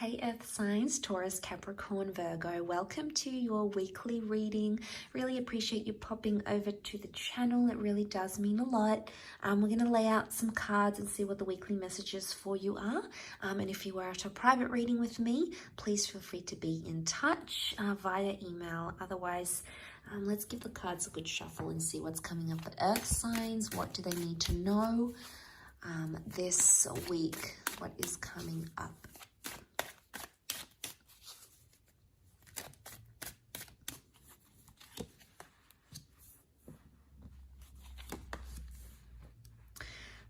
Hey Earth signs, Taurus, Capricorn, Virgo, welcome to your weekly reading. Really appreciate you popping over to the channel. It really does mean a lot. We're going to lay out some cards and see what the weekly messages for you are. And if you were at a private reading with me, please feel free to be in touch via email. Otherwise, let's give the cards a good shuffle and see what's coming up for Earth signs. What do they need to know this week? What is coming up?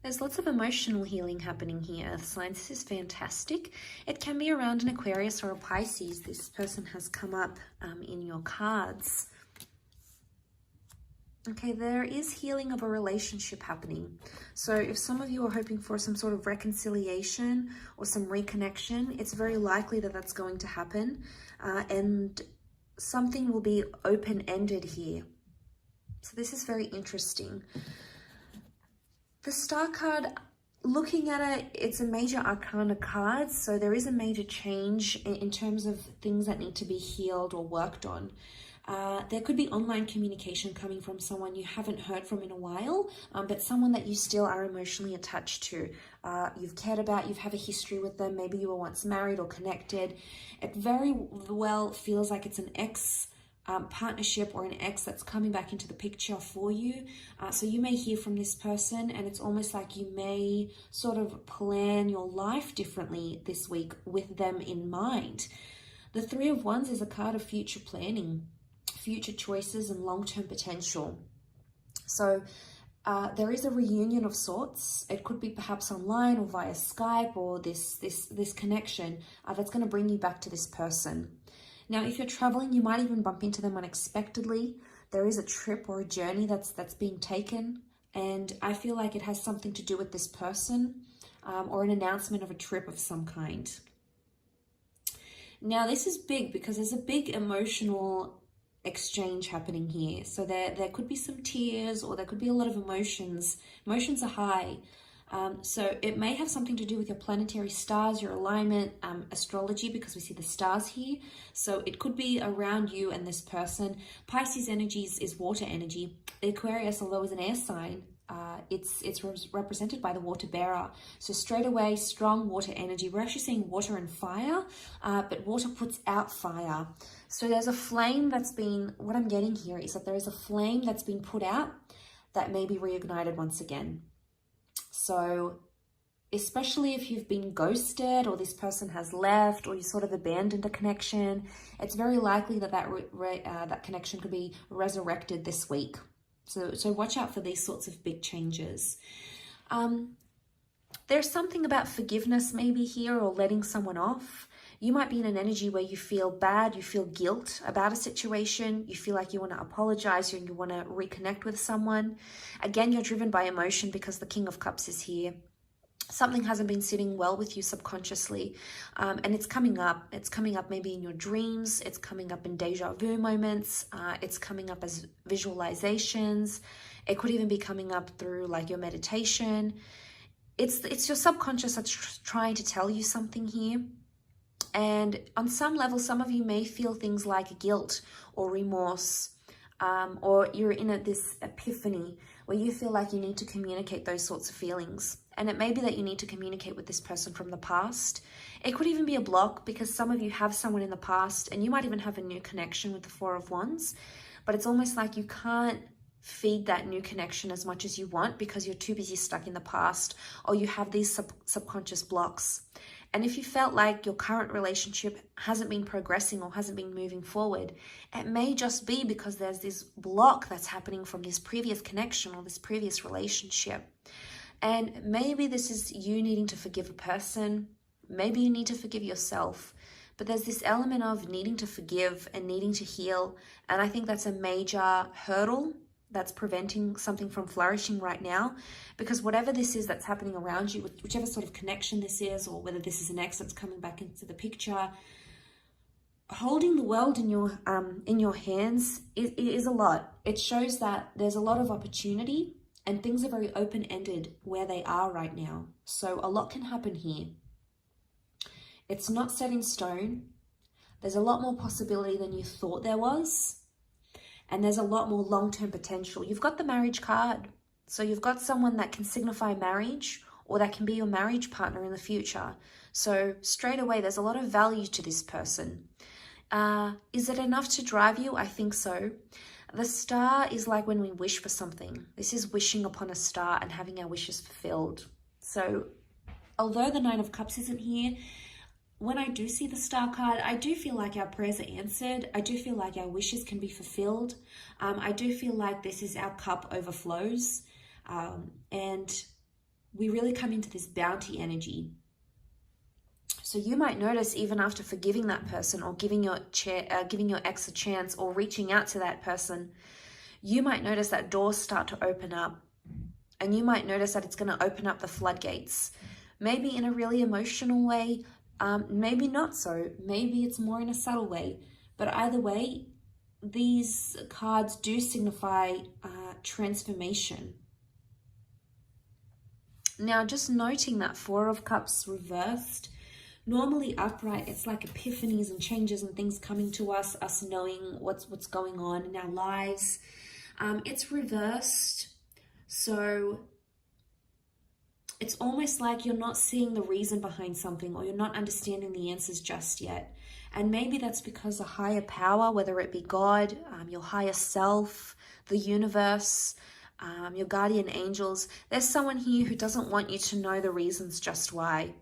There's lots of emotional healing happening here, Earth signs. This is fantastic. It can be around an Aquarius or a Pisces. This person has come up in your cards. Okay, there is healing of a relationship happening. So if some of you are hoping for some sort of reconciliation or some reconnection, it's very likely that that's going to happen. And something will be open-ended here. So this is very interesting. The Star card, looking at it, it's a major arcana card, so there is a major change in terms of things that need to be healed or worked on. There could be online communication coming from someone you haven't heard from in a while, but someone that you still are emotionally attached to. You've cared about, you've had a history with them, maybe you were once married or connected. It very well feels like it's an ex partnership or an ex that's coming back into the picture for you. So you may hear from this person and it's almost like you may sort of plan your life differently this week with them in mind. The Three of Wands is a card of future planning, future choices and long-term potential. So there is a reunion of sorts. It could be perhaps online or via Skype or this connection that's going to bring you back to this person. Now, if you're traveling, you might even bump into them unexpectedly. There is a trip or a journey that's being taken, and I feel like it has something to do with this person or an announcement of a trip of some kind. Now, this is big because there's a big emotional exchange happening here. So there could be some tears or there could be a lot of emotions. Emotions are high. So it may have something to do with your planetary stars, your alignment, astrology, because we see the stars here. So it could be around you and this person. Pisces energies is water energy. Aquarius, although is an air sign, it's represented by the water bearer. So straight away, strong water energy. We're actually seeing water and fire, but water puts out fire. So there's a flame that's been, what I'm getting here is that there is a flame that's been put out that may be reignited once again. So especially if you've been ghosted or this person has left or you sort of abandoned a connection, it's very likely that that connection could be resurrected this week. So watch out for these sorts of big changes. There's something about forgiveness maybe here or letting someone off. You might be in an energy where you feel bad, you feel guilt about a situation, you feel like you want to apologize and you want to reconnect with someone. Again, you're driven by emotion because the King of Cups is here. Something hasn't been sitting well with you subconsciously, and it's coming up. It's coming up maybe in your dreams. It's coming up in deja vu moments. It's coming up as visualizations. It could even be coming up through like your meditation. It's your subconscious that's trying to tell you something here. And on some level, some of you may feel things like guilt or remorse, or you're in this epiphany where you feel like you need to communicate those sorts of feelings. And it may be that you need to communicate with this person from the past. It could even be a block because some of you have someone in the past and you might even have a new connection with the Four of Wands, but it's almost like you can't feed that new connection as much as you want because you're too busy stuck in the past, or you have these subconscious blocks. And if you felt like your current relationship hasn't been progressing or hasn't been moving forward, it may just be because there's this block that's happening from this previous connection or this previous relationship. And maybe this is you needing to forgive a person. Maybe you need to forgive yourself. But there's this element of needing to forgive and needing to heal. And I think that's a major hurdle that's preventing something from flourishing right now, because whatever this is that's happening around you, whichever sort of connection this is, or whether this is an ex that's coming back into the picture, holding the world in your hands is a lot. It shows that there's a lot of opportunity and things are very open-ended where they are right now. So a lot can happen here. It's not set in stone. There's a lot more possibility than you thought there was. And there's a lot more long-term potential. You've got the marriage card. So you've got someone that can signify marriage, or that can be your marriage partner in the future. So straight away, there's a lot of value to this person. Is it enough to drive you? I think so. The star is like when we wish for something. This is wishing upon a star and having our wishes fulfilled. So although the Nine of Cups isn't here, when I do see the star card, I do feel like our prayers are answered. I do feel like our wishes can be fulfilled. I do feel like this is our cup overflows. And we really come into this bounty energy. So you might notice, even after forgiving that person, or giving your ex a chance, or reaching out to that person, you might notice that doors start to open up. And you might notice that it's going to open up the floodgates. Maybe in a really emotional way, maybe not so. Maybe it's more in a subtle way. But either way, these cards do signify transformation. Now, just noting that Four of Cups reversed, normally upright, it's like epiphanies and changes and things coming to us knowing what's going on in our lives. It's reversed, so it's almost like you're not seeing the reason behind something, or you're not understanding the answers just yet. And maybe that's because a higher power, whether it be God, your higher self, the universe, your guardian angels, there's someone here who doesn't want you to know the reasons just why.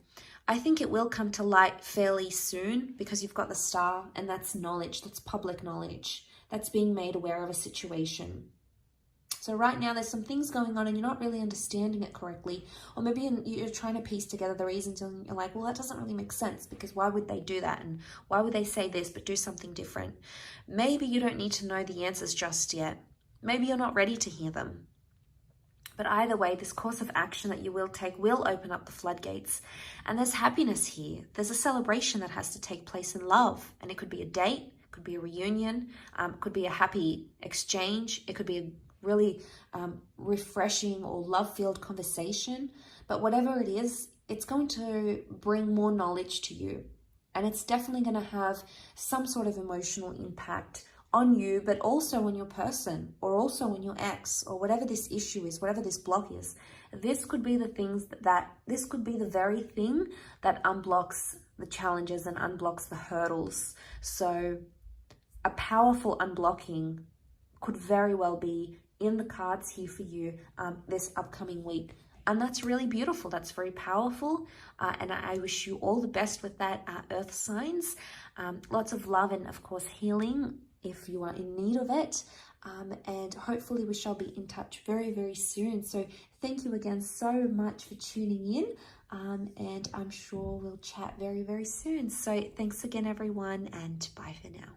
I think it will come to light fairly soon, because you've got the star, and that's knowledge, that's public knowledge, that's being made aware of a situation. So right now there's some things going on and you're not really understanding it correctly, or maybe you're trying to piece together the reasons and you're like, well, that doesn't really make sense, because why would they do that, and why would they say this but do something different? Maybe you don't need to know the answers just yet. Maybe you're not ready to hear them. But either way, this course of action that you will take will open up the floodgates. And there's happiness here. There's a celebration that has to take place in love. And it could be a date, it could be a reunion, it could be a happy exchange, it could be a really refreshing or love-filled conversation. But whatever it is, it's going to bring more knowledge to you. And it's definitely going to have some sort of emotional impact on you, but also on your person, or also on your ex, or whatever this issue is, whatever this block is. This could be this could be the very thing that unblocks the challenges and unblocks the hurdles. So a powerful unblocking could very well be in the cards here for you this upcoming week. And that's really beautiful. That's very powerful. And I wish you all the best with that, earth signs. Lots of love and, of course, healing if you are in need of it. And hopefully we shall be in touch very, very soon. So thank you again so much for tuning in. And I'm sure we'll chat very, very soon. So thanks again, everyone, and bye for now.